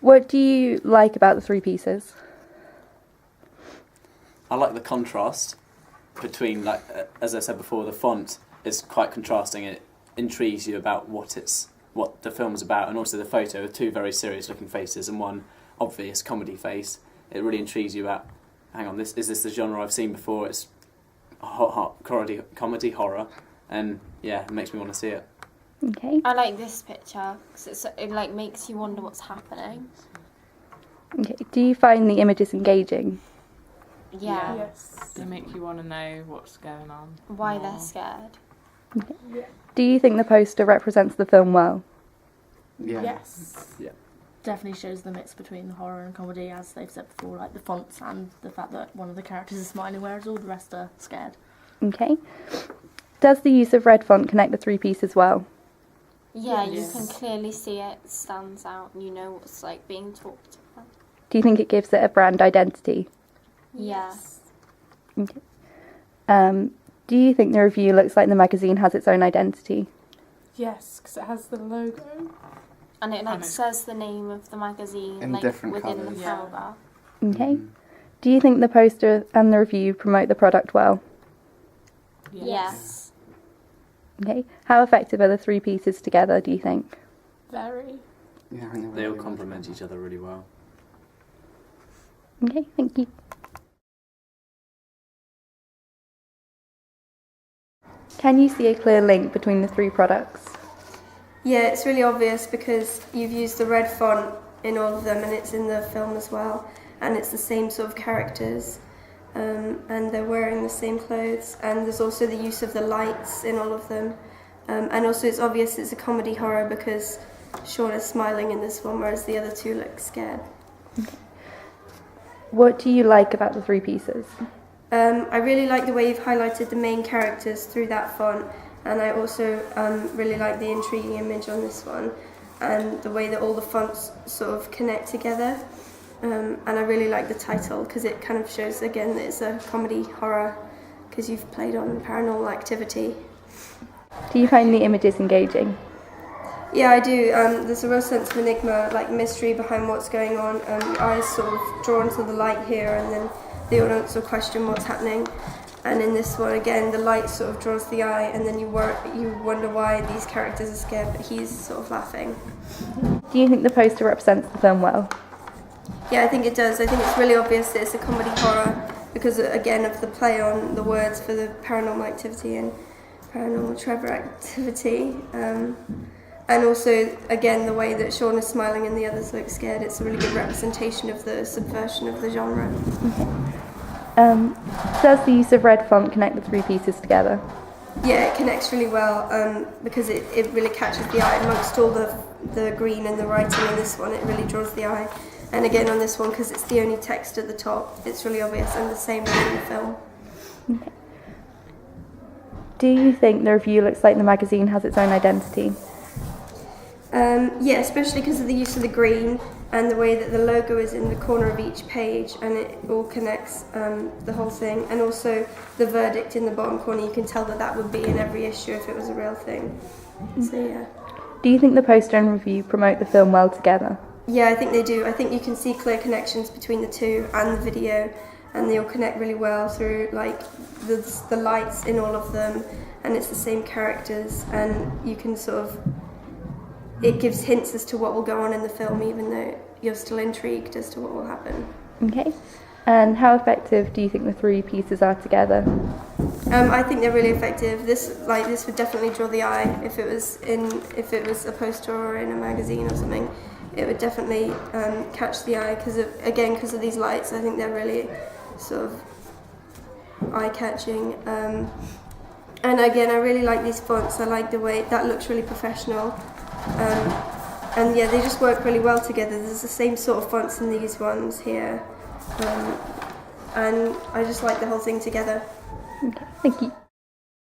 What do you like about the three pieces? I like the contrast between, like, as I said before, the font is quite contrasting. It intrigues you about what the film's about, and also the photo of two very serious-looking faces and one obvious comedy face. It really intrigues you about, hang on, is this the genre I've seen before? It's hot comedy horror, and yeah, it makes me want to see it. Okay. I like this picture because it like makes you wonder what's happening. Okay. Do you find the images engaging? Yeah. Yes. They make you want to know what's going on. Why more. they're scared. Okay. Yeah. Do you think the poster represents the film well? Yeah. Yes. Yeah. Definitely shows the mix between the horror and comedy, as they've said before, like the fonts and the fact that one of the characters is smiling, whereas all the rest are scared. Okay. Does the use of red font connect the three pieces well? Yeah, Yes. you can clearly see it stands out and you know what's like being talked about. Do you think it gives it a brand identity? Yes. Okay. Do you think the review looks like the magazine has its own identity? Yes, because it has the logo. And it like And it- says the name of the magazine In like different within colours. the Yeah. paragraph. Okay. Do you think the poster and the review promote the product well? Yes. Okay. How effective are the three pieces together, do you think? Very. Yeah, I think They all really complement each other really well. Okay, thank you. Can you see a clear link between the three products? Yeah, it's really obvious because you've used the red font in all of them and it's in the film as well, and it's the same sort of characters, and they're wearing the same clothes, and there's also the use of the lights in all of them, and also it's obvious it's a comedy horror because Sean is smiling in this one whereas the other two look scared. What do you like about the three pieces? I really like the way you've highlighted the main characters through that font, and I also really like the intriguing image on this one and the way that all the fonts sort of connect together, and I really like the title because it kind of shows again that it's a comedy horror because you've played on Paranormal Activity. Do you find the images engaging? Yeah, I do. There's a real sense of enigma, like mystery behind what's going on. Your eyes sort of drawn to the light here, and then the audience will question what's happening. And in this one, again, the light sort of draws the eye, and then you wonder why these characters are scared, but he's sort of laughing. Do you think the poster represents the film well? Yeah, I think it does. I think it's really obvious that it's a comedy horror because, again, of the play on the words for the Paranormal Activity and Paranormal Trevor Activity. And also, again, the way that Sean is smiling and the others look scared, it's a really good representation of the subversion of the genre. Does the use of red font connect the three pieces together? Yeah, it connects really well because it really catches the eye. Amongst all the green and the writing in this one, it really draws the eye. And again on this one, because it's the only text at the top, it's really obvious, and the same as in the film. Okay. Do you think the review looks like the magazine has its own identity? Yeah, especially because of the use of the green and the way that the logo is in the corner of each page, and it all connects the whole thing. And also the verdict in the bottom corner, you can tell that would be in every issue if it was a real thing. So yeah. Do you think the poster and review promote the film well together? Yeah, I think they do. I think you can see clear connections between the two and the video, and they all connect really well through like the lights in all of them, and it's the same characters, and you can sort of, it gives hints as to what will go on in the film, even though you're still intrigued as to what will happen. Okay. And how effective do you think the three pieces are together? I think they're really effective. This would definitely draw the eye if it was a poster or in a magazine or something. It would definitely catch the eye because of these lights. I think they're really sort of eye-catching. And again, I really like these fonts. I like the way that looks really professional. And yeah, they just work really well together. There's the same sort of fonts in these ones here. And I just like the whole thing together. Okay, thank you.